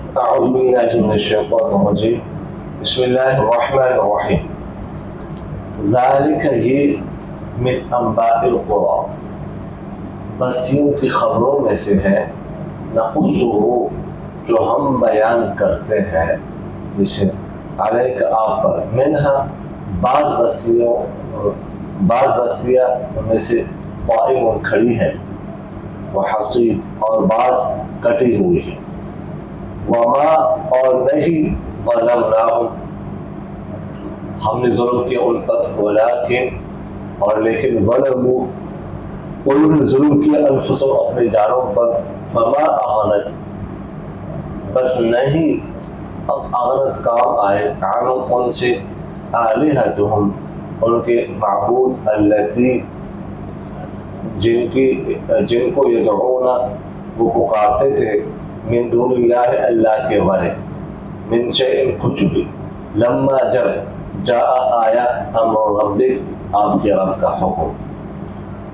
اعوذ باللہ من الشیطان الرجیم بسم اللہ الرحمن الرحیم ذالک یہ من انباء القرى بستیوں کی خبروں میں سے ہے نقصہ جو ہم بیان کرتے ہیں جسے علیک آپ پر منہا بعض بستیاں میں سے قائم کھڑی ہے وحصید اور بعض کٹی ہوئی ہے وما اور نہیں ظلمناہم ہم نے ظلم کیا ان پر ولیکن اور لیکن ظلموا انہوں نے ظلم کیا انفسهم اپنے جانوں پر فما اغنت بس نہیں اغنت کام آئے عنہم ان سے آلہتہم ان کے معبود التی جن کو یدعون وہ پکارتے تھے من دون اللہ اللہ کے ورے من شیء کچھ بھی لما جب جاء آیا امر ربک آپ کے رب کا حکم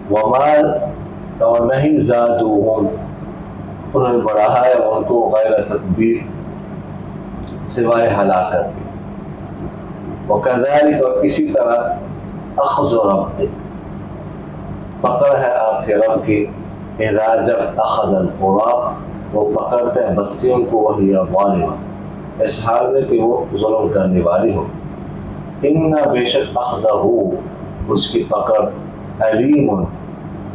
وما اور نہیں زادوہم انہوں نے بڑھایا ہے ان کو غیر تدبیر سوائے ہلاکت کے وکذالک اور اسی طرح اخذ ربک پکڑ ہے آپ کے رب کی اذا جب اخذ القرى وہ پکڑتے ہیں بستیوں کو وہی ظالمہ اس حال میں کہ وہ ظلم کرنے والی ہو ان بے شک اخذہ اس کی پکڑ علیم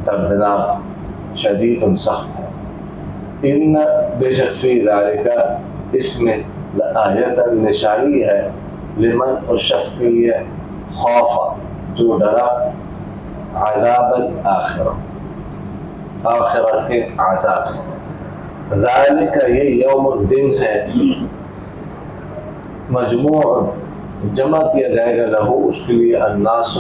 دردناک شدید سخت ہے ان بے شک فی ذالک اس میں لآیت نشانی ہے لمن اس شخص کے لیے خوف جو ڈرا عذاب الآخرہ آخرت کے عذاب سے ذالک یہ یوم الدن ہے مجموع جمع کیا جائے گا لہو اس کے لیے الناس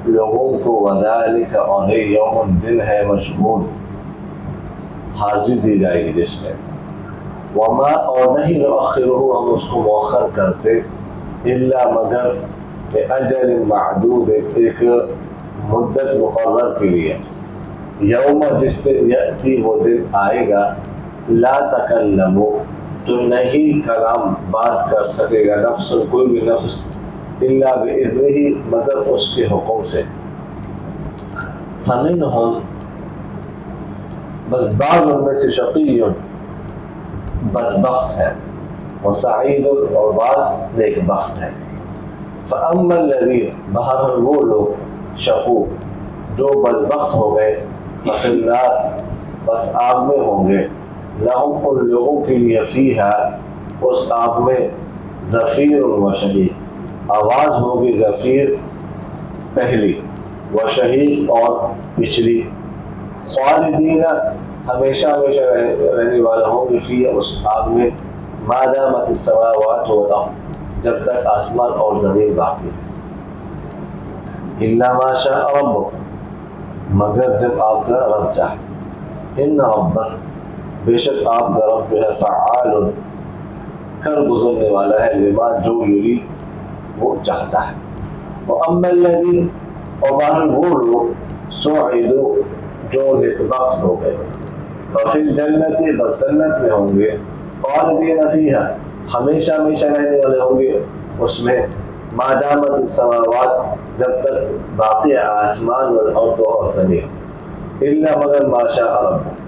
لوگوں کو وذالک اور یہ یوم الدن ہے مشغول حاضری دی جائے گی جس میں وما اور نہیں نؤخرہ ہم اس کو مؤخر کرتے الا مگر بأجل معدود ایک مدت مقرر کے لیے یوم جس دن یأتی وہ دن آئے گا لا تکلمو تو نہیں کلام بات کر سکے گا نفس کوئی بھی نفس الا بإذنہ مگر اس کے حکم سے فمنہم بس بعض ان میں سے شقی بدبخت ہے وسعید اور بعض نیک بخت ہے فاما الذین بہرحال وہ لوگ شقو جو بدبخت ہو گئے ففی النار بس آگ میں ہوں گے لہم ان لوگوں کے لیے فیہا اس آگ میں زفیر و شہیق آواز ہوگی زفیر پہلی و شہیق اور پچھلی خالدین ہمیشہ ہمیشہ رہنے والا ہوں گے فیہا اس آگ میں ما دامت السماوات والارض جب تک آسمان اور زمین باقی ہے الا ما شاء ربک مگر جب آپ کا رب چاہے ان ربک بے شک آپ کا رب جو ہے فعال کر گزرنے والا ہے لما جو یری وہ چاہتا ہے واما الذین اور بہرحال وہ لوگ سعدوا جو نیکبخت ہو گئے ففی الجنت بس جنت میں ہوں گے خالدین فیہا ہمیشہ ہمیشہ رہنے والے ہوں گے اس میں ما دامت السماوات جب تک باقی آسمان والارض اور زمین الا مگر ما شاء ربک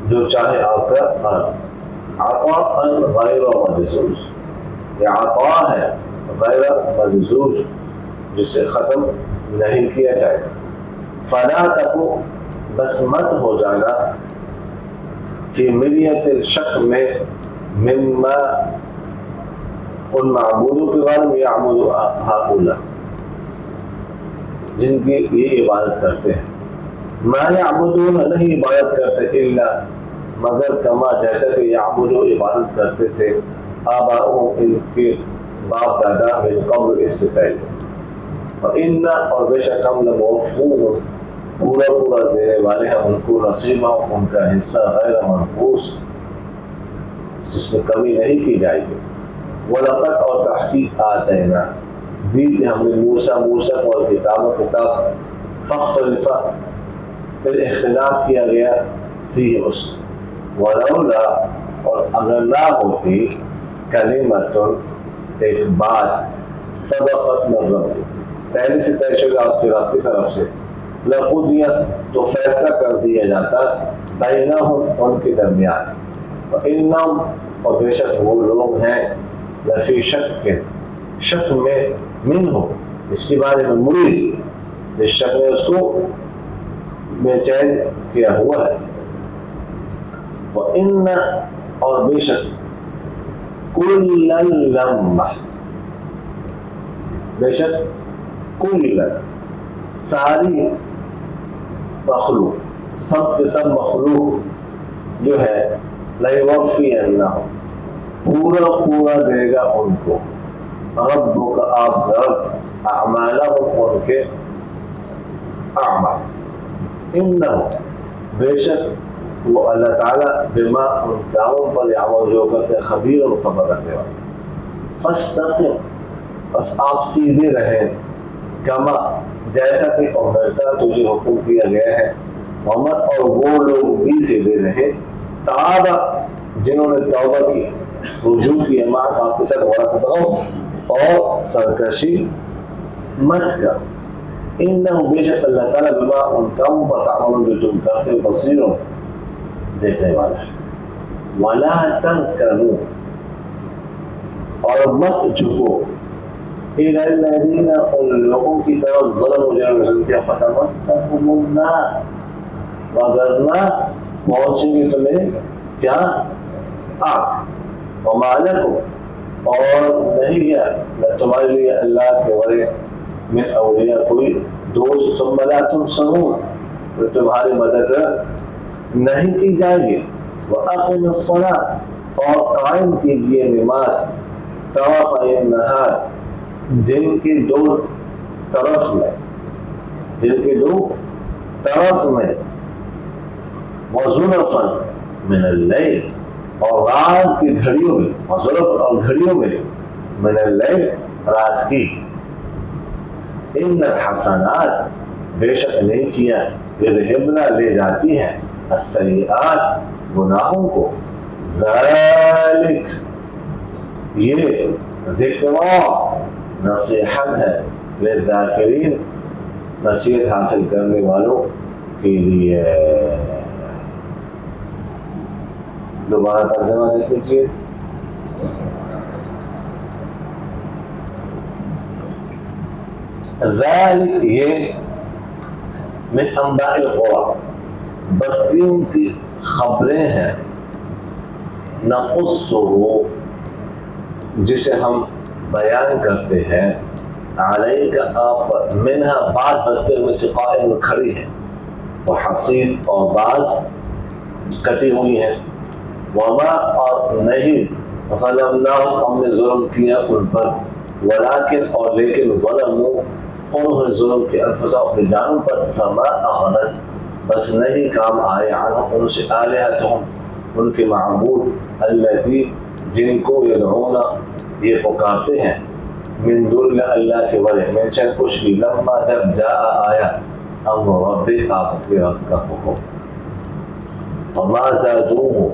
جو چاہے آپ کا رب عطاء غیر مجزوز یہ عطاء ہے غیر مجزوز جسے ختم نہیں کیا جائے فلا تکو بس مت ہو جانا فی ملیت الشک میں مما ان معبودوں کے بارے میں یعبد ہؤلاء جن کی یہ عبادت کرتے ہیں ما یعبدون نہیں عبادت کرتے الا مگر کما جیسا کہ یعبدو عبادت کرتے تھے آباؤہم ان کے باپ دادا من قبل اس سے پہلے وَإِنَّ اور بے شک ہم لَمُوَفُّوهُمْ پورا پورا دینے والے ہیں ان کو نصیبہ ان کا حصہ غیر منقوص جس میں کمی نہیں کی جائے گی وَلَقَدْ اور تحقیق آتَيْنَا دی تھی ہم نے موسیٰ کو کتاب فاختلف پھر اختلاف کیا گیا فیہ اس میں ولولا اور اگر نہ ہوتی کلمۃ ایک بات سبقت من ربک پہلے سے طے شدہ آپ کے رب کی طرف سے لقضی تو فیصلہ کر دیا جاتا بینہم ان کے درمیان وانہم اور بے شک وہ لوگ ہیں لفی شک میں منہ اس کے بارے میں مریب اس شک نے اس کو بے چین کیا ہوا ہے وَإِنَّ اور بے شک كُلًّا لَمَّا بے شک کل ساری مخلوق سب کے سب مخلوق جو ہے لَيُوَفِّيَنَّهُمْ پورا دے گا ان کو ربک آپ کا رب اعمالہم ان کے اعمال انہ بے شک وہ اللہ تعالیٰ بما ان کاموں پر یعمل جو کرتے خبیر اور خبر رکھنے والے فاستقم بس آپ سیدھے رہیں کما جیسا کہ امرتا تجھے حکم کیا گیا ہے محمد اور وہ لوگ بھی سیدھے رہیں تاب جنہوں نے توبہ کی رجوع کی امات آپ کے ساتھ غورا تدغو اور سرکشی مت کر انہو بے شک اللہ تعالیٰ بما ان کاموں پر تعملون جو تم کرتے بصیروں دیکھنے والا ہے وَلَا تَنْكَرُوا اور مت جھکو إِلَى الَّذِينَ ان لوگوں کی طرف ظلم جنہوں نے کیا فَتَمَسَّهُمُ النَّارُ وَغَرْنَا پہنچیں گے تمہیں کیا آگ وَمَا لَكُمْ اور نہیں ہے تمہارے لیے اللہ کے ورے من اولیاء کوئی دوست تم لا تنصرون تو تمہاری مدد نہیں کی جائے گی وَأَقِمِ الصَّلَاةَ اور قائم کیجئے نماز طرفَیِ النَّهَارِ دن کے دو طرف میں وَزُلَفًا مِنَ اللَّيْلِ اور رات کی گھڑیوں میں وَزُلَفًا اور گھڑیوں میں مِنَ اللَّيْلِ رات کی ان الحسنات بے شک نیکیاں یذہبنا لے جاتی ہیں السیئات گناہوں کو ذالک یہ ذکرہ نصیحت ہے للذاکرین نصیحت حاصل کرنے والوں کے لیے دوبارہ ترجمہ دیکھ لیجیے ذالک یہ من انباء القرى بستیوں کی خبریں ہیں نقصہ جسے ہم بیان کرتے ہیں علیک آپ پر منہا بعض بستیوں میں سے قائم کھڑی ہیں وحصید اور بعض کٹی ہوئی ہیں وما اور نہیں ظلمناہم ہم نے ظلم کیا ان پر ولیکن اور لیکن ظلموا انہوں نے ظلم کی انفسا اپنی جانوں پر فما اغنت بس نہیں کام آئے عنہم ان سے آلہتہم ان کے معبود الذی جن کو یدعون یہ پکارتے ہیں من دون اللہ کے ورے من شاید کچھ بھی لما جب جاء آیا امر رب آپ کے رب کا حکم وما زادوہ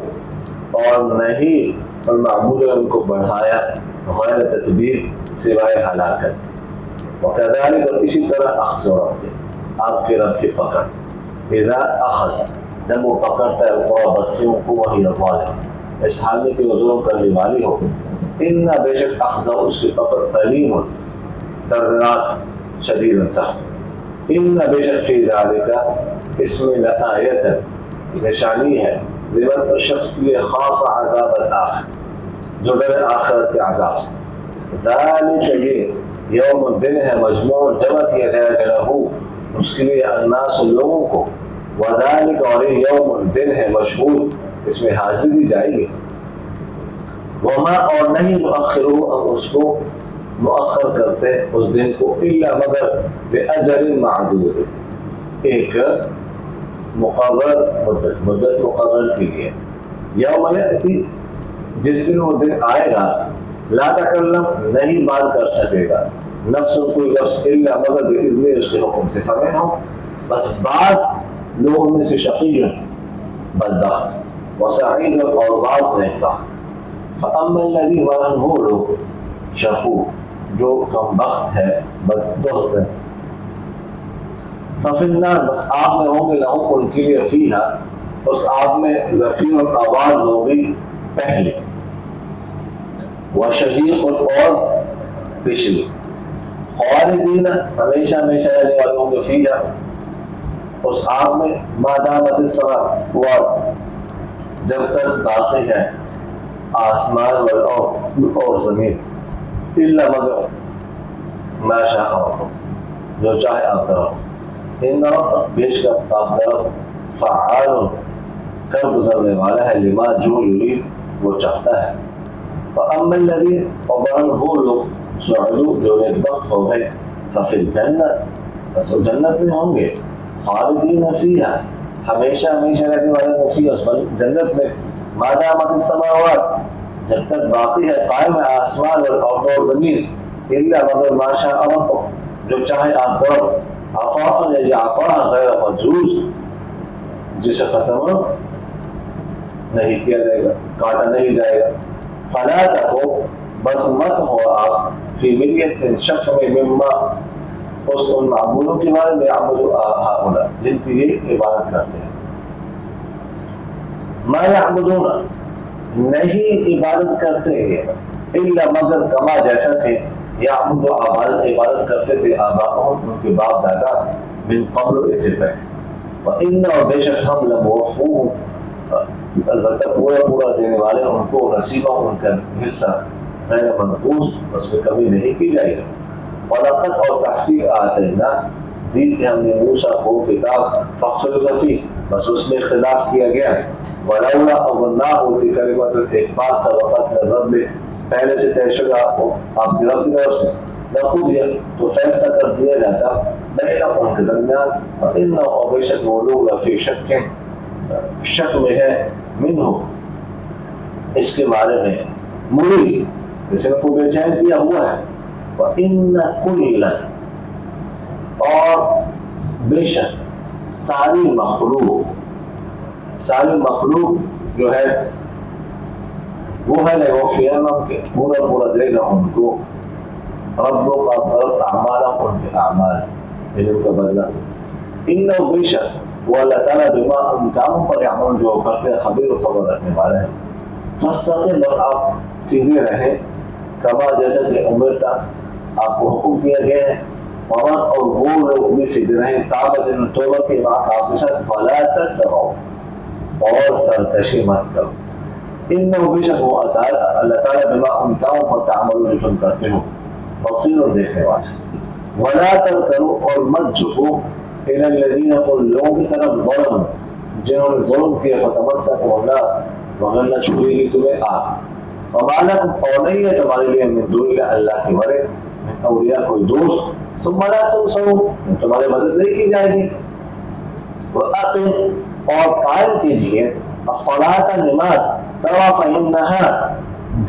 اور نہیں المعبود نے ان کو بڑھایا غیر تدبیر سوائے ہلاکت وَكَذَلِكَ اور اسی طرح اخذ رب آپ کے رب کی پکڑ اذا اخذ جب وہ پکڑتا ہے القرى بستیوں کو وہی ظالم اس حال میں کہ وہ ظلم کرنے والی ہو ان بے شک اخذ اس کی پکڑ علیم دردناک شدید سخت ان بے شک فی ذالک اس میں لآیت نشانی ہے لمن اس شخص کے لیے خاف عذاب الآخر جو ڈرے آخرت کے عذاب سے ذالک یہ یوم الدن ہے مجموع جمع کیا جائے گا لہو اس کے لیے الناس لوگوں کو وذالک اور یوم الدن ہے مشہود اس میں حاضری دی جائے گی وما اور نہیں مؤخرو ہم اس کو مؤخر کرتے اس دن کو الا مگر باجل معدود ایک مقرر مدت مقرر کے لیے یوم یأتی جس دن وہ دن آئے گا لا تکلم نہیں بات کر سکے گا نفس کوئی لفظ الا مگر باذن اس کے حکم سے فمنہم بس بعض لوگوں میں سے شقی بدبخت وسعید اور بعض نیک بخت. فاما الذین ورن وہ لوگ شقو جو کم بخت ہے بدبخت ہے ففی النار بس آگ میں ہوں گے لہم ان کے لیے فیہا اس آگ میں زفیر اور آواز ہوگی پہلے وشہیق اور پچھلی خالدین ہمیشہ ہمیشہ رہنے والے ہوں گے فیہا اس آگ میں ما دامت السماوات جب تک باقی ہے آسمان والارض اور زمین الا مگر ما شاء ربک جو چاہے آپ کرو ان ربک بیش کر آپ کرو فعال کر گزرنے والا ہے لما جو یرید وہ چاہتا ہے. فاما الذین اور وہ لوگ سعدوا جو نیک بخت ہو گئے ففی الجنہ بس وہ جنت میں ہوں گے خالدین فیہا ہمیشہ ہمیشہ رہنے والے کو فیہا اس جنت میں ما دامت السماوات جب تک باقی ہے قائم ہے آسمان والارض اور زمین الا مگر ما شاء ربک جو چاہے آپ کرو عطاء یا عطاء غیر مجوز جسے ختم نہیں کیا جائے گا کاٹا نہیں جائے گا. فلا تکو بس مت ہو آپ فی مریت شک میں مما اس ان معبودوں کے بارے میں عبد ہؤلاء جن کی یہ عبادت کرتے ہیں. ما یعبدون نہیں عبادت کرتے ہیں الا مگر کما جیسا کہ یعبد عبادت کرتے تھے آباؤہم ان کے باپ دادا من قبل اس سے پہلے. وَإِنَّا بے شک ہم لَمُوَفُّوهُمْ البتہ پورا دینے والے ان کو نصیبہ ان کا حصہ غیر منقوص اس میں کمی نہیں کی جائے گی. وَلَقَدْ اور تحقیق آتَيْنَا دی تھی ہم نے موسیٰ کو کتاب فاختلف فیہ بس اس میں اختلاف کیا گیا. وَلَوْلَا اگر نہ ہوتی کلمۃ ایک بات سبقت من ربک پہلے سے طے شدہ آپ کی رب کی طرف سے لقضی تو فیصلہ کر دیا جاتا بینہم ان کے درمیان. وَإِنَّ اور بے شک وہ لوگ لفی شک میں ہے منہ اس کے بارے میں مری جسے کو بے چین کیا ہوا ہے. وَإِنَّ كُلًّا اور بے شک ساری مخلوق جو ہے وہ ہے لَيُوَفِّيَنَّهُمْ کہ پورا دے گا ان کو ربوں کا طرف اعمالہ ان کے اعمال ان کا بدلہ. انہو بے شک وہ اللہ تعالیٰ بما ان کاموں پر عمل جو کرتے ہیں خبیر و خبر رکھنے والے ہیں. فاستقم بس آپ سیدھے رہیں کما جیسا کہ امرتا آپ کو حکم کیا گیا ہے. ومن اور وہ لوگ بھی سیدھے رہیں تابت ان توبہ کے بعد آپ کے ساتھ فلا تتبعوا اور سرکشی مت کرو. انہو بے شک وہ اللہ تعالیٰ بما ان کاموں پر تعمل جو تم کرتے ہو بصیر اور دیکھنے والا. ولا ترکنوا اور مت جھکو الى الذین ان لوگوں کی طرف ظلم جنہوں نے ظلم کیا فتمسکوا النار مگر نہ چھوڑے گی تمہیں آگ. وما لکم اور نہیں ہے تمہارے لیے من دون اللہ اللہ کے ورے من اولیاء کوئی دوست ثم لا تنصرون تمہاری مدد نہیں کی جائے گی. وَأَقِمْ اور قائم کیجئے الصلاۃ نماز طرف النہار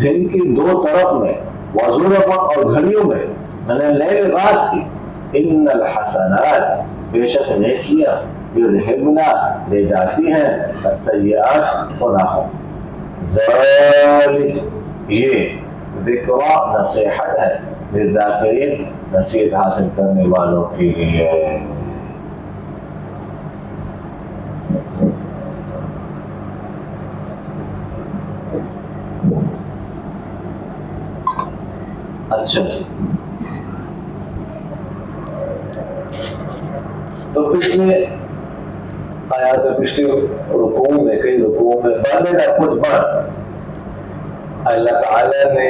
دن کی دو طرف میں وزلفا اور گھڑیوں میں من اللیل رات کی. ان الحسنات بے شک نیکیاں یذہبنا لے جاتی ہیں السیئات گناہوں. ذالک یہ ذکرہ نصیحت ہے للذاکرین نصیحت حاصل کرنے والوں کے لیے. اچھا تو پچھلے آیات میں پچھلے رکوع میں کئی رکوع میں بندے کا کچھ بڑھ اللہ تعالیٰ نے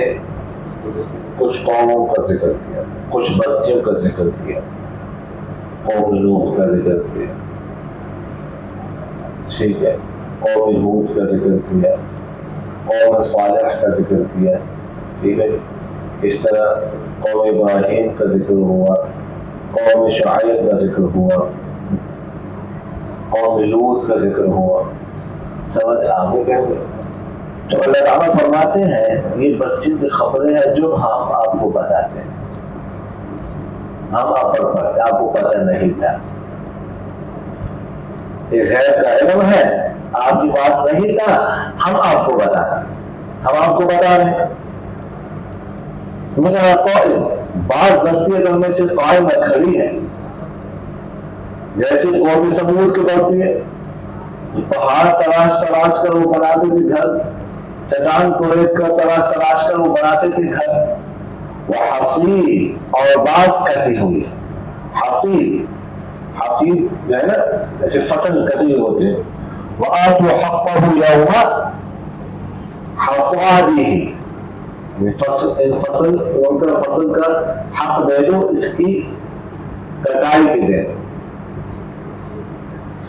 کچھ قوموں کا ذکر کیا کچھ بستیوں کا ذکر کیا قوم نوح کا ذکر کیا ٹھیک ہے قوم ہود کا ذکر کیا قوم صالح کا ذکر کیا ٹھیک ہے. اس طرح قوم ابراہیم کا ذکر ہوا قوم شعیب کا ذکر ہوا قوم لوط کا ذکر ہوا. سمجھ آگے کہیں گے تو اللہ تعالیٰ فرماتے ہیں یہ بستی کی خبریں ہیں جو ہم آپ کو بتاتے ہیں. ہم آپ کو پتہ نہیں تھا. یہ غیب کا علم ہے آپ کے پاس نہیں تھا، ہم آپ کو بتا رہے ہیں. میرا قائم بعض بستیاں ان میں سے قائم کھڑی ہے، جیسے قوم سمود کی بستی ہے، پہاڑ تراش کر وہ بناتے تھے گھر، چٹان کو ریت کر تراش کر وہ بناتے تھے گھر. وہ حصیر اور بعض کٹی ہوئی. حصیر جو ہے نا ایسے فصل کٹی ہوئی ہوتی ہے. وَآتُوا حَقَّهُ يَوْمَ حَصَادِهِ، فصل کا حق دے دو اس کی کٹائی کے دن.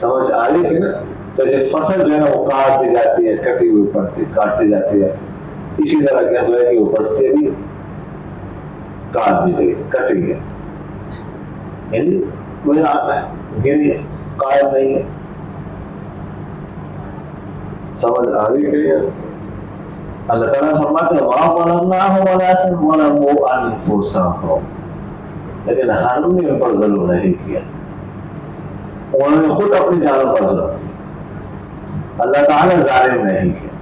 سمجھ آ رہی ہے نا؟ تو ایسے فصل جو ہے نا وہ کاٹ دی جاتی ہے، کٹی ہوئی پڑتی کاٹتی جاتی ہے. اسی طرح کیا ہوا ہے کہ وہ بستیاں بھی کاٹ دی گئی، کٹی گئی، یعنی کوئی گری قائم نہیں ہے. سمجھ آ رہی ہے؟ اللہ تعالیٰ فرماتے ہیں وَمَا ظَلَمْنَاهُمْ وَلَٰكِنْ ظَلَمُوا أَنفُسَهُمْ، لیکن ہم نے ان پر ظلم نہیں کیا، انہوں نے خود اپنی جانوں پر ظلم. اللہ تعالیٰ ظالم نہیں کیا.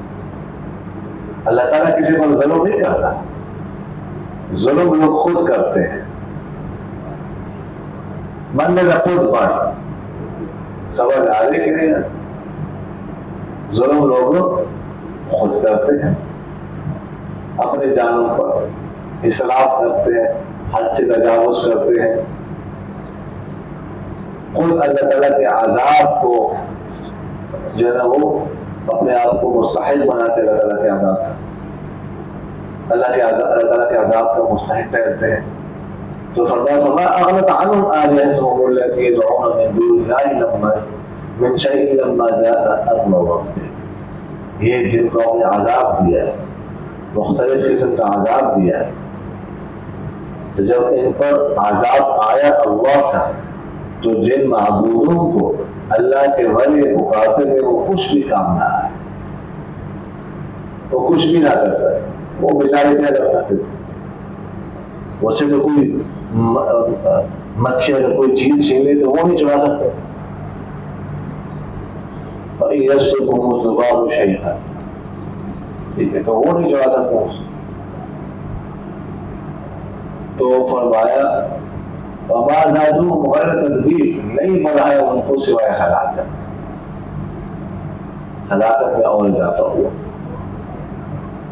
اللہ تعالیٰ کسی پر ظلم نہیں کرتا، ظلم لوگ خود کرتے ہیں. بندے کا خود پڑھ. سمجھ آ رہی کہ نہیں؟ ظلم لوگ خود کرتے ہیں، اپنے جانوں پر اسراف کرتے ہیں، حد سے تجاوز کرتے ہیں. خود اللہ تعالیٰ کے عذاب کو جو ہے نا وہ اپنے آپ کو مستحق بناتے ہیں. اللہ تعالیٰ کے عذاب کا، اللہ تعالیٰ کے عذاب کا مستحق ٹھہرتے ہیں. تو فرمایا اغنت عنہم آلہتہم التی یدعون من دون اللہ من شیء لما جاء امر ربک. یہ جن کو ہم نے عذاب دیا ہے، مختلف قسم کا عذاب دیا ہے، تو جب ان پر عذاب آیا اللہ کا تو جن معبودوں کو اللہ کے ولی پکارتے تھے وہ کچھ بھی کام نہ آئے، وہ کچھ بھی نہ کر سکے. وہ بیچارے کیا کر سکتے تھے؟ وہ سے تو کوئی مکھی اگر کوئی چیز چھین لے تو وہ نہیں چڑھا سکتے. يَسْتُكُمُ الذُّبَابُ شَيْئًا، ٹھیک ہے، تو وہ نہیں چڑھا سکتے. تو فرمایا وَمَا زَادُوهُمْ غَيْرَ تَتْبِيبٍ، نہیں بڑھایا ان کو سوائے ہلاکت. ہلاکت میں اور اضافہ ہوا.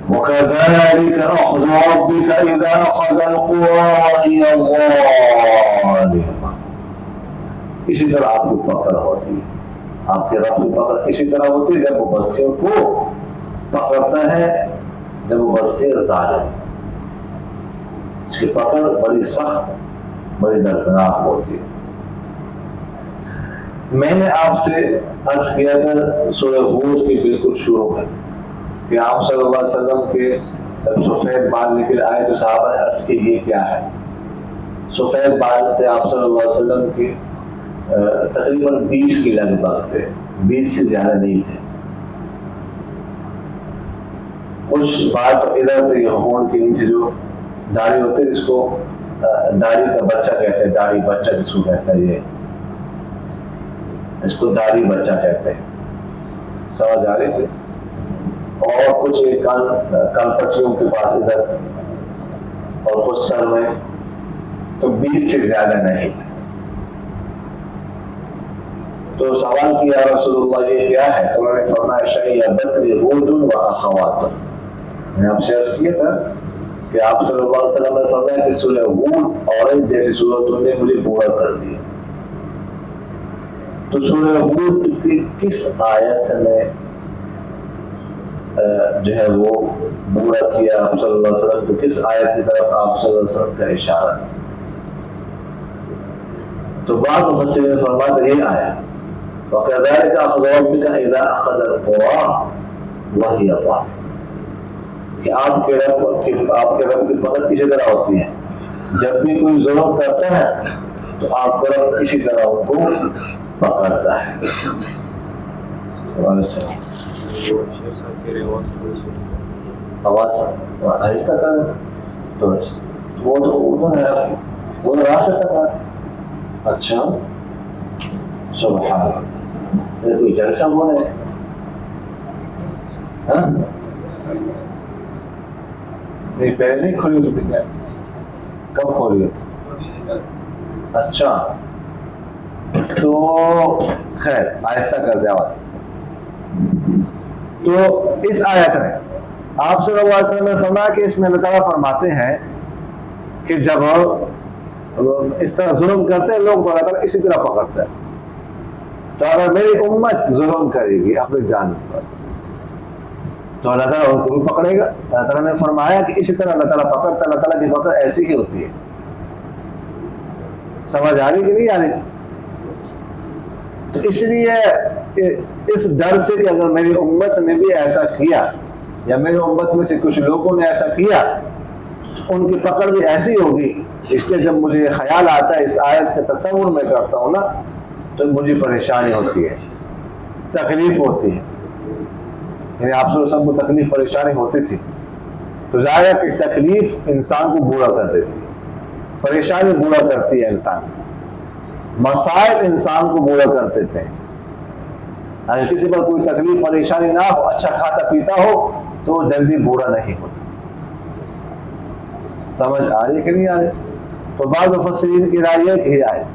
وَكَذَلِكَ أَخْذُ رَبِّكَ إِذَا أَخَذَ الْقُرَىٰ وَهِيَ ظَالِمَةٌ. اسی طرح آپ کی پکڑ ہوتی ہے، آپ کے رب کی پکڑ اسی طرح ہوتی ہے جب وہ بستیوں کو پکڑتا ہے، جب وہ بستیاں ظالم، اس کی پکڑ بڑی سخت، بڑی دردناک ہوتی ہے. میں نے آپ سے عرض کیا تھا سورہ ہود کی بالکل شروع میں کہ آپ صلی اللہ علیہ وسلم کے جب سفید بال نکل آئے تو صحابہ نے عرض کی یہ کیا ہے. سفید بال تھے آپ صلی اللہ علیہ وسلم کے تقریباً 20 کے لگ بھگ تھے، 20 سے زیادہ نہیں تھے. کچھ بال تو ادھر تھے، یہ ہونٹ کے نیچے جو داڑھی ہوتے ہیں، جس کو داڑھی کا بچہ کہتے ہیں، داڑھی بچہ جس کو کہتا ہے، یہ اس کو داڑھی بچہ کہتے ہیں. سمجھ آ رہی تھی؟ اور کچھ کان پچیوں کے پاس ادھر، اور کچھ سر میں، تو 20 سے زیادہ نہیں تھے. تو سوال کیا رسول اللہ یہ کیا ہے؟ تو انہوں نے فرمایا شیبت ہود و اخوات. میں نے آپ سے عرض کیا تھا کہ آپ صلی اللہ علیہ وسلم نے فرمایا کہ سورہ ہود اورنج جیسی سورتوں نے مجھے بوڑھا کر دیا. تو سورہ ہود کی کس آیت میں جو ہے وہ بوڑھا کیا آپ صلی اللہ علیہ وسلم کو؟ کس آیت کی طرف آپ صلی اللہ علیہ وسلم کا اشارہ ہے؟ تو بعض مفسرین نے فرمایا یہ آیا وَكَذَلِكَ أَخْذُ رَبِّكَ إِذَا أَخَذَ الْقُرَىٰ وَهِيَ ظَالِمَةٌ، کہ آپ کے رب کی پکڑ اسی طرح ہوتی ہے، جب بھی کوئی ظلم کرتا ہے تو آپ کا رب اسی طرح ان کو پکڑتا ہے. آواز آہستہ کر تو وہ ادھر ہے، وہ راستہ تک ہے. اچھا سبحان اللہ، کوئی جلسہ ہو رہا ہے ہاں نہیں پہلے نہیں کھلی ہوتی تھی، کب کھولی ہوتی؟ اچھا تو خیر آہستہ کر دیا آواز. تو اس آیت میں آپ صلی اللہ علیہ وسلم نے فرمایا کہ اس میں اللہ تعالیٰ فرماتے ہیں کہ جب اس طرح ظلم کرتے ہیں لوگ تو اللہ تعالیٰ اسی طرح پکڑتا ہے. تو اگر میری امت ظلم کرے گی اپنی جان پر تو اللہ تعالیٰ ان کو بھی پکڑے گا. اللہ تعالیٰ نے فرمایا کہ اسی طرح اللہ تعالیٰ پکڑتا ہے. اللہ تعالیٰ کی پکڑ ایسی ہی ہوتی ہے. سمجھ آ رہی کہ نہیں آ رہی؟ تو اس لیے اس ڈر سے کہ اگر میری امت نے بھی ایسا کیا یا میری امت میں سے کچھ لوگوں نے ایسا کیا ان کی پکڑ بھی ایسی ہوگی. اس لیے جب مجھے یہ خیال آتا ہے اس آیت کا تصور میں کرتا ہوں نا تو مجھے پریشانی ہوتی ہے، تکلیف ہوتی ہے. یعنی آپ صلی اللہ علیہ وسلم کو تکلیف پریشانی ہوتی تھی تو ظاہر ہے کہ تکلیف انسان کو بوڑھا کر دیتی ہے، پریشانی بوڑھا کرتی ہے انسان کو، مسائل انسان کو بوڑھا کر دیتے ہیں. اگر کسی پر کوئی تکلیف پریشانی نہ ہو، اچھا کھاتا پیتا ہو تو وہ جلدی بوڑھا نہیں ہوتا. سمجھ آ رہی کہ نہیں آ رہی؟ تو بعض مفسرین کی رائے ہے کہ یہ آیت،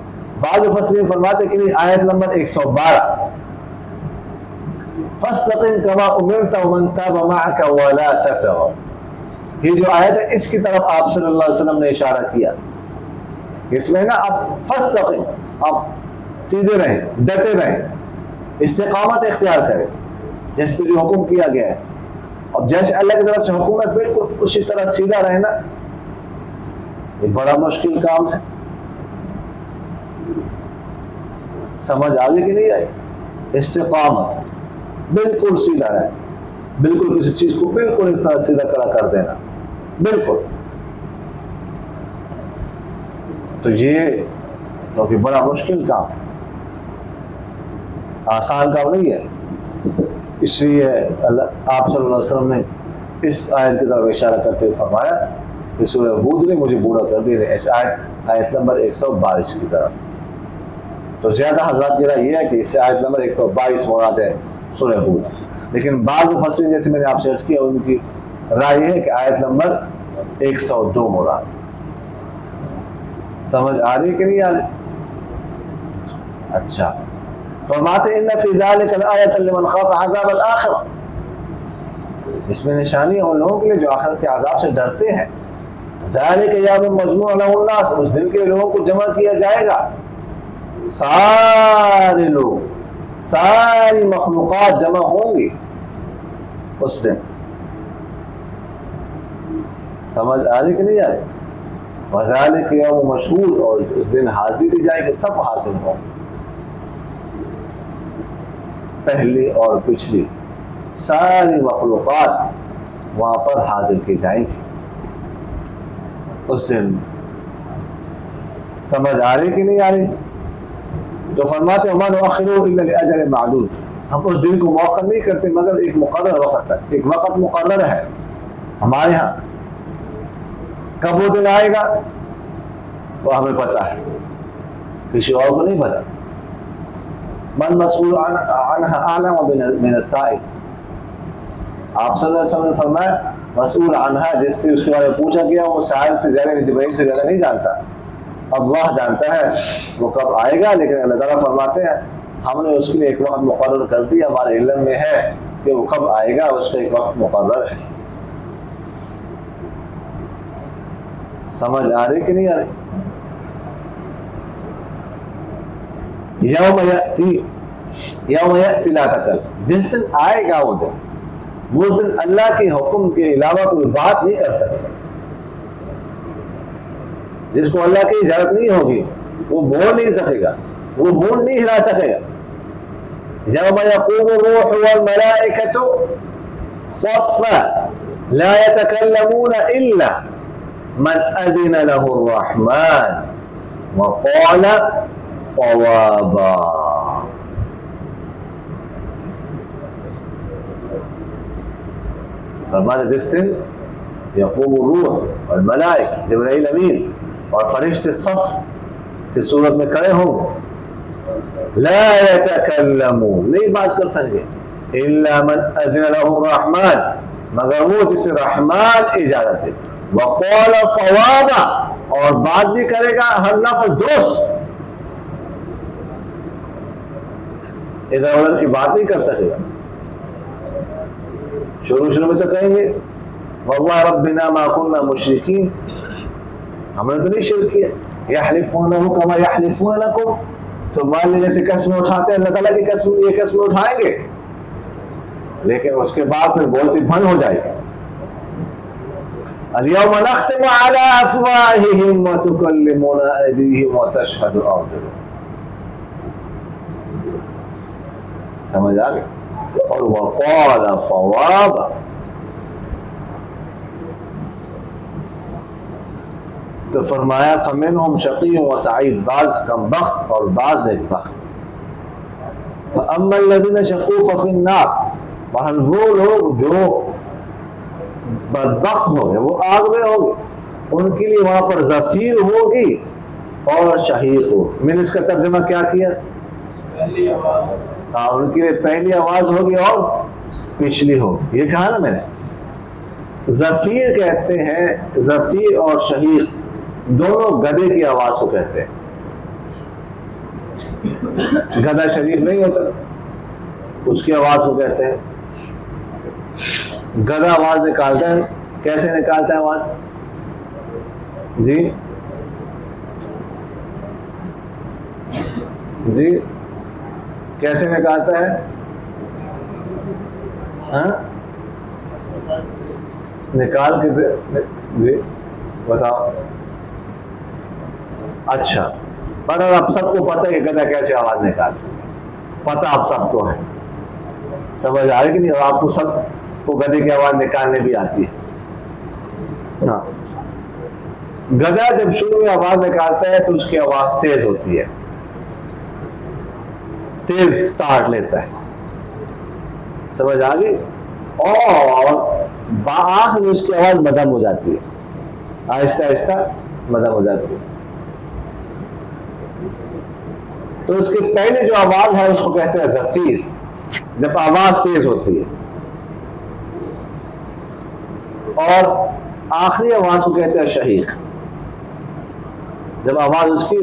بعض مفسرین فرماتے کہ آیت نمبر 112 فَاسْتَقِمْ كَمَا أُمِرْتَ وَمَنْ تَابَ مَعَكَ وَلَا تَطْغَوْا. یہ جو آیت ہے اس کی طرف آپ صلی اللہ علیہ وسلم نے اشارہ کیا. اس میں نا آپ فَاسْتَقِمْ، آپ سیدھے رہیں، ڈٹے رہیں، استقامت اختیار کریں جیسے تجھے حکم کیا گیا ہے. اب جیسے اللہ کی طرف سے حکم ہے بالکل اسی طرح سیدھا رہنا. یہ بڑا مشکل کام ہے. سمجھ آگے کہ نہیں آئی؟ استقامت، بالکل سیدھا رہے، بالکل کسی چیز کو بالکل اس طرح سیدھا کھڑا کر دینا، بالکل. تو یہ کیونکہ بڑا مشکل کام، آسان کام نہیں ہے. اس لیے آپ صلی اللہ علیہ وسلم نے اس آیت کی طرف اشارہ کرتے ہوئے فرمایا کہ سورہ ہود نے مجھے بوڑھا کر دیا. اس آیت نمبر 122 کی طرف. تو زیادہ حضرات کی رائے یہ ہے کہ اس سے آیت نمبر 122 مراد ہے سورہ ہود. لیکن بعض مفسرین جیسے میں نے آپ سے عرض کیا ان کی رائے ہے کہ آیت نمبر 102 مراد. سمجھ آ رہی کہ نہیں آ رہی؟ اچھا فرماتے ان فی ذلک الآیۃ لمن خاف عذاب الآخرہ، اس میں نشانی ہے ان لوگوں کے لیے جو آخرت کے عذاب سے ڈرتے ہیں. ذالک یوم مجموع لہ الناس، اس دن کے لوگوں کو جمع کیا جائے گا، سارے لوگ، ساری مخلوقات جمع ہوں گی اس دن. سمجھ آ رہی کہ نہیں آ رہی؟ وذالک یوم مشہود، اور اس دن حاضری دی جائے گی، سب حاضر ہوں، پہلی اور پچھلی ساری مخلوقات وہاں پر حاضر کی جائیں گی اس دن. سمجھ آ رہی کہ نہیں آ رہی؟ تو فرماتے وما نؤخره الا لاجل معدود، ہم اس دن کو مؤخر نہیں کرتے مگر ایک مقرر وقت تک. ایک وقت مقرر ہے ہمارے ہاں، کب وہ دن آئے گا وہ ہمیں پتہ ہے، کسی اور کو نہیں پتہ. من مسئول عنہ اعلم من السائل، آپ صلی اللہ علیہ وسلم نے فرمایا مسئول عنہ، جس سے اس کے بارے میں پوچھا گیا وہ سائل سے زیادہ، جبرائیل سے زیادہ نہیں جانتا. اللہ جانتا ہے وہ کب آئے گا، لیکن اللہ تعالیٰ فرماتے ہیں ہم نے اس کے لیے ایک وقت مقرر کر دیا، ہمارے علم میں ہے کہ وہ کب آئے گا، اس کا ایک وقت مقرر ہے. سمجھ آ رہی کہ نہیں آ رہی؟ یوم یأتی لا تکلم، جس دن آئے گا وہ دن اللہ کے حکم کے علاوہ کوئی بات نہیں کر سکتا. جس کو اللہ کی اجازت نہیں ہوگی وہ بول نہیں سکے گا، وہ مون نہیں ہلا سکے گا. یوم یقوم الروح والملائکۃ صفا لا يتكلمون الا من اذن له الرحمن وقال صوابا. فرماتے جس دن یقوم الروح والملائکہ، جبرائیل امین اور فرشتے صف کی صورت میں کھڑے ہوں گے، لا یتکلمون، نہیں بات کر سکیں گے، الا من اذن له الرحمن، مگر وہ جسے رحمان اجازت دے، وقال صوابا، اور بات بھی کرے گا ہر لفظ درست، ادھر ادھر کی بات نہیں کر سکے گا۔ شروع میں تو کہیں گے واللہ ربنا ما كنا مشرکین، ہم نے تو نہیں شرک کیا، یحلفونه کما یحلفون لکم، تو مان لینے سے قسم اٹھاتے ہیں اللہ تعالیٰ کی قسم، یہ قسم اٹھائیں گے، لیکن اس کے بعد پھر بولتی بند ہو جائے گی۔ اليوم نختم على افواههم وتكلمنا ايديهم وتشهد ارجلهم، سمجھ آ گئی؟ اور وقال صوابا، تو فرمایا فمنهم شقی و سعید، بعض کم بخت اور بعض نیک بخت۔ فاما الذين شقوا ففي النار، بہرحال وہ لوگ جو بدبخت ہوں گے وہ آگ میں ہوں گے، ان کے لیے وہاں پر زفیر ہوگی اور شہیق ہوگی۔ میں نے اس کا ترجمہ کیا کیا؟ پہلی آواز، ان کے لیے پہلی آواز ہوگی اور پچھلی ہوگی، یہ کہا نا میں نے۔ زفیر کہتے ہیں، زفیر اور شہیق دونوں گدھے کی آواز کو کہتے ہیں۔ گدھا شریف نہیں ہوتا، اس کی آواز کو کہتے ہیں۔ گدھا آواز نکالتا ہے، کیسے نکالتا ہے آواز؟ جی جی کیسے نکالتا ہے؟ ہاں نکال کے جی بتاؤ۔ اچھا، پر اب سب کو پتہ ہے کہ گدھا کیسے آواز نکالتا ہے، پتہ آپ سب کو ہے، سمجھ آ رہی کہ نہیں؟ اور آپ کو سب کو گدھے کی آواز نکالنے بھی آتی ہے۔ ہاں، گدھا جب شروع میں آواز نکالتا ہے تو اس کی آواز تیز ہوتی ہے، تیز سٹارٹ لیتا ہے، سمجھ آ گئی؟ اور آخر میں اس کی آواز مدھم ہو جاتی ہے، آہستہ آہستہ مدھم ہو جاتی ہے۔ تو اس کی پہلے جو آواز ہے اس کو کہتے ہیں زفیر، جب آواز تیز ہوتی ہے، اور آخری آواز کو کہتے ہیں شہیق، جب آواز اس کی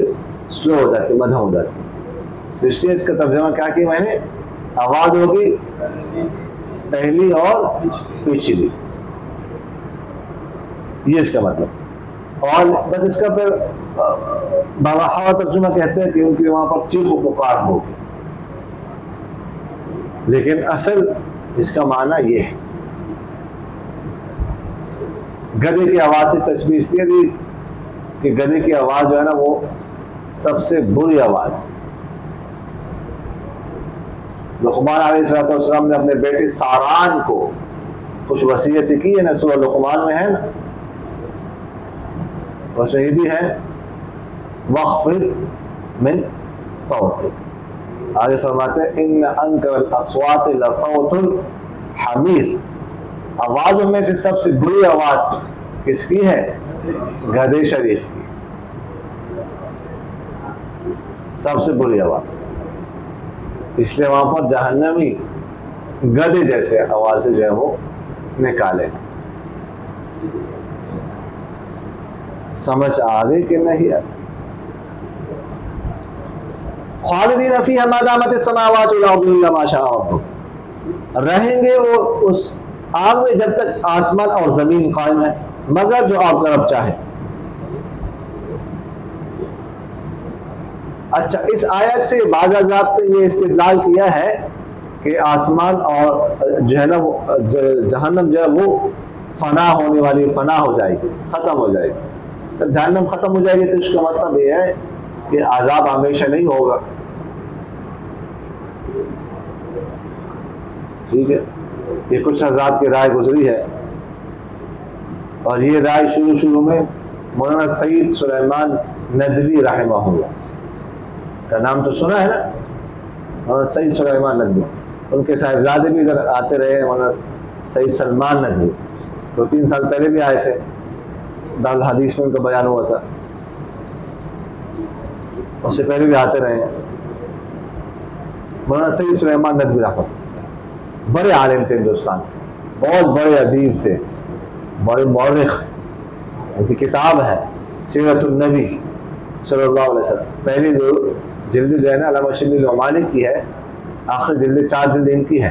سلو ہو جاتی ہے، مدھم ہو جاتی ہے۔ تو اس لیے اس کا ترجمہ کیا کیا میں نے؟ آواز ہوگی پہلی اور پچھلی، یہ اس کا مطلب۔ اور بس اس کا پھر باوحا ترجمہ کہتے ہیں کیونکہ وہاں پر چیخ و پکار ہوگی، لیکن اصل اس کا معنی یہ ہے۔ گدھے کی آواز سے تشبیہ اس لیے دی کہ گدھے کی آواز جو ہے نا وہ سب سے بری آواز ہے۔ لقمان علیہ السلام نے اپنے بیٹے ساران کو کچھ وصیت کی ہے نا، سورہ لقمان میں ہے نا، اس میں یہ بھی ہے وَخْفِضْ مِنْ صَوْتِكَ، آگے فرماتے ہیں ان انکر الاصوات لصوت الحمیر، آوازوں میں سے سب سے بری آواز کس کی ہے؟ گدھے شریف کی، سب سے بری آواز، اس لیے وہاں پر جہنمی گدھے جیسے آوازیں جو ہے وہ نکالے۔ سمجھ آگے کہ نہیں آگے؟ خالدین فیہا ما دامت السماوات والارض الا ما شاء ربک، رہیں گے وہ اس آگ میں جب تک آسمان اور زمین قائم ہے، مگر جو آپ کا رب چاہے۔ اچھا، اس آیت سے بعض حضرات نے یہ استدلال کیا ہے کہ آسمان اور جو ہے نا وہ جہنم جو ہے وہ فنا ہونے والی، فنا ہو جائے گی، ختم ہو جائے گی۔ جب جہنم ختم ہو جائے گی تو اس کا مطلب یہ ہے کہ عذاب ہمیشہ نہیں ہوگا، ٹھیک ہے؟ یہ کچھ حضرات کی رائے گزری ہے، اور یہ رائے شروع میں مولانا سید سلیمان ندوی رحمہ اللہ کا نام تو سنا ہے نا، مولانا سید سلیمان ندوی، ان کے صاحبزادے بھی ادھر آتے رہے، مولانا سید سلمان ندوی 2-3 سال پہلے بھی آئے تھے، دارالحدیث میں ان کا بیان ہوا تھا، اس سے پہلے بھی آتے رہے ہیں، مولانا سید سلیمان ندوی رحمۃ اللہ۔ بڑے عالم تھے ہندوستان کے، بہت بڑے ادیب تھے، بڑے مورخ. ان کی کتاب ہے سیرت النبی صلی اللہ علیہ وسلم. پہلی جلد جو ہے نا علامہ شبلی نعمانی کی ہے، آخری جلد 4 جلد ان کی ہے.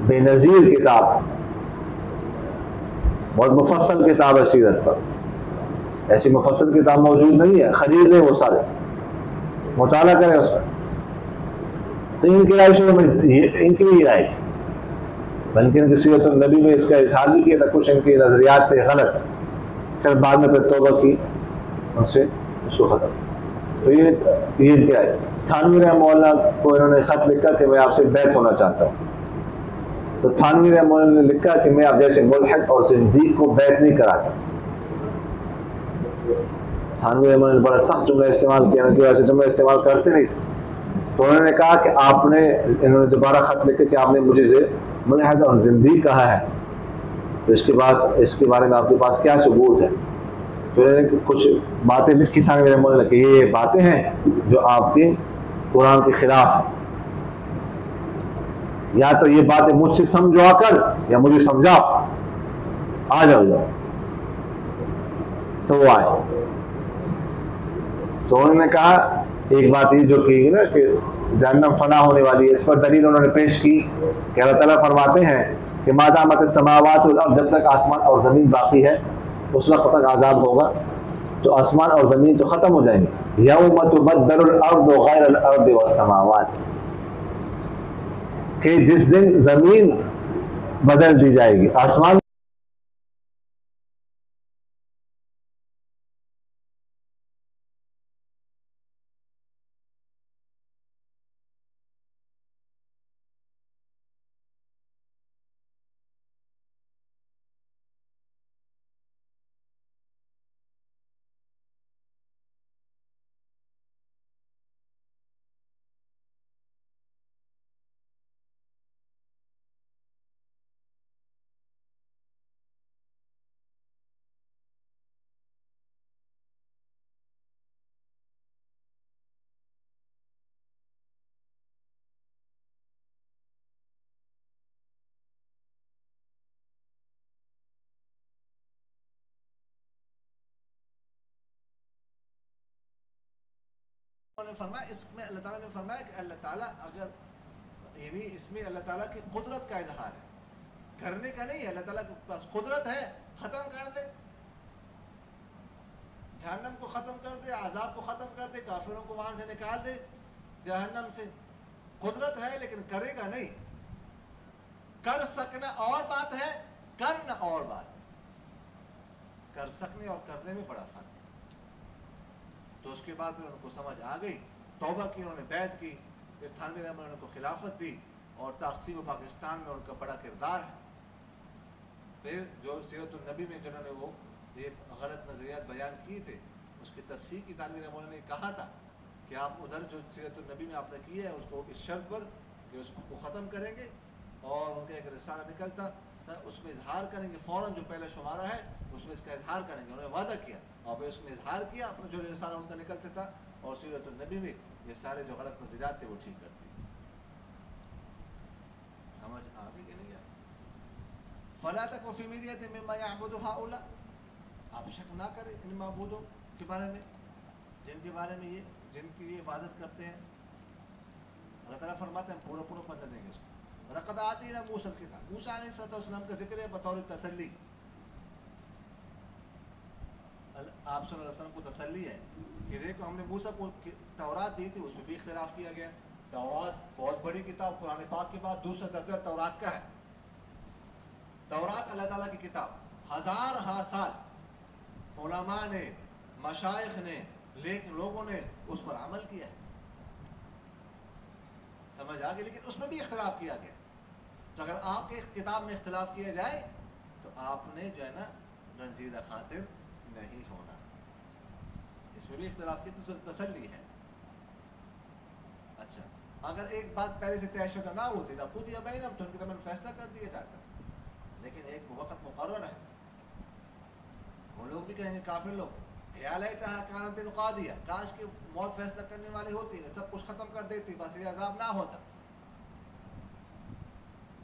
بے نظیر کتاب، بہت مفصل کتاب ہے سیرت پر. ایسی مفصل کتاب موجود نہیں ہے، خرید لیں وہ سارے، مطالعہ کریں اس کا. تو ان کی رائے شروع میں ان کی بھی رائے تھی، بلکہ ان کی سیرت النبی میں اس کا اظہار بھی کیا تھا. کچھ ان کے نظریات تھے غلط، پھر بعد میں پھر توبہ کی ان سے، اس کو ختم. تو یہ ان کی رائے. تھانوی رحمہ اللہ کو انہوں نے خط لکھا کہ میں آپ سے بیعت ہونا چاہتا ہوں. تو تھانوی رحمہ اللہ نے لکھا کہ میں آپ جیسے ملحد اور زندیق کو بیعت نہیں کراتا. تھانوی رحمہ اللہ نے بڑا سخت جملہ استعمال کیا، کہ ایسے جملہ استعمال کرتے نہیں تھے. تو انہوں نے کہا کہ انہوں نے دوبارہ خط لکھا کہ آپ نے مجھے ملحد اور زندیق کہا ہے، تو اس کے بارے میں آپ کے پاس کیا ثبوت ہے؟ تو انہوں نے کچھ باتیں لکھی تھانوی رحمہ اللہ کہ یہ باتیں ہیں جو آپ کے قرآن کے خلاف ہیں، یا تو یہ باتیں مجھ سے سمجھوا کر یا مجھے سمجھا، آ جاؤ. تو وہ آئے. تو انہوں نے کہا ایک بات یہ جو کی نا کہ جہنم فنا ہونے والی ہے، اس پر دلیل انہوں نے پیش کی کہ اللہ تعالیٰ فرماتے ہیں کہ ما دامت السماوات والارض، جب تک آسمان اور زمین باقی ہے اس وقت تک عذاب ہوگا. تو آسمان اور زمین تو ختم ہو جائیں گے. یوم تبدل الارض غیر الارض والسماوات، کہ جس دن زمین بدل دی جائے گی، آسمان نے فرمایا، اس میں اللہ تعالیٰ نے فرمایا کہ اللہ تعالیٰ اگر یعنی اس میں اللہ تعالیٰ کی قدرت کا اظہار ہے، کرنے کا نہیں ہے. اللہ تعالیٰ کے پاس قدرت ہے، ختم کر دے، جہنم کو ختم کر دے، عذاب کو ختم کر دے، کافروں کو وہاں سے نکال دے جہنم سے. قدرت ہے لیکن کرے گا نہیں. کر سکنا اور بات ہے، کرنا اور بات ہے. کر سکنے اور کرنے میں بڑا فرق ہے. تو اس کے بعد پھر ان کو سمجھ آ گئی، توبہ کی، انہوں نے بیعت کی. پھر تھانوی رحمہ اللہ نے ان کو خلافت دی، اور تقسیم پاکستان میں ان کا بڑا کردار ہے. پھر جو سیرت النبی میں جنہوں نے وہ یہ غلط نظریات بیان کیے تھے، اس کی تصحیح کی تھانوی رحمہ اللہ نے کہا تھا کہ آپ ادھر جو سیرت النبی میں آپ نے کی ہے اس کو اس شرط پر کہ اس کو ختم کریں گے، اور ان کا ایک رسالہ نکلتا تھا اس میں اظہار کریں گے، فوراً جو پہلا شمارہ ہے اس میں اس کا اظہار کریں گے. انہوں نے وعدہ کیا اور پھر اس میں اظہار کیا اپنا جو رسالہ ان کا نکلتا تھا، اور سیرت النبی میں یہ سارے جو غلط نظریات تھے وہ ٹھیک کرتے. سمجھ آ گئی کہ نہیں؟ فلا تک فی میریت مما یعبد ہؤلاء، آپ شک نہ کریں ان معبودوں کے بارے میں جن کے بارے میں جن کی یہ عبادت کرتے ہیں. اللہ تعالیٰ فرماتے ہیں پورا پتہ دیں گے اس کو. لقد آتینا موسیٰ الکتاب، موسیٰ علیہ السلام کا ذکر ہے بطور تسلی. آپ صلی اللہ علیہ وسلم کو تسلی ہے کہ دیکھو ہم نے موسیٰ کو تورات دی تھی، اس میں بھی اختلاف کیا گیا. تورات بہت بڑی کتاب، قرآن پاک کے بعد دوسرا درجہ تورات کا ہے. تورات اللہ تعالیٰ کی کتاب، ہزارہ سال علماء نے، مشائخ نے، لوگوں نے اس پر عمل کیا ہے. سمجھ آ گئی؟ لیکن اس میں بھی اختلاف کیا گیا. تو اگر آپ کے کتاب میں اختلاف کیا جائے تو آپ نے جو ہے نا رنجیدہ خاطر نہیں ہونا. اس میں بھی اختلاف کی تو تسلی ہے. اچھا، اگر ایک بات پہلے سے طے شدہ نہ ہوتی تھا خود یا بینہم تو ان کے درمیان فیصلہ کر دیا جاتا. لیکن ایک وقت مقرر ہے. وہ لوگ بھی کہیں گے کافر لوگ، یا لیتہا کانت القاضیہ، کاش کہ موت فیصلہ کرنے والی ہوتی، سب کچھ ختم کر دیتی، بس یہ عذاب نہ ہوتا.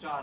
4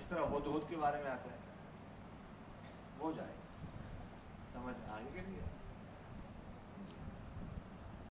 اس طرح ہدہد کے بارے میں آتا ہے، وہ جائے، سمجھ آگے کے لیے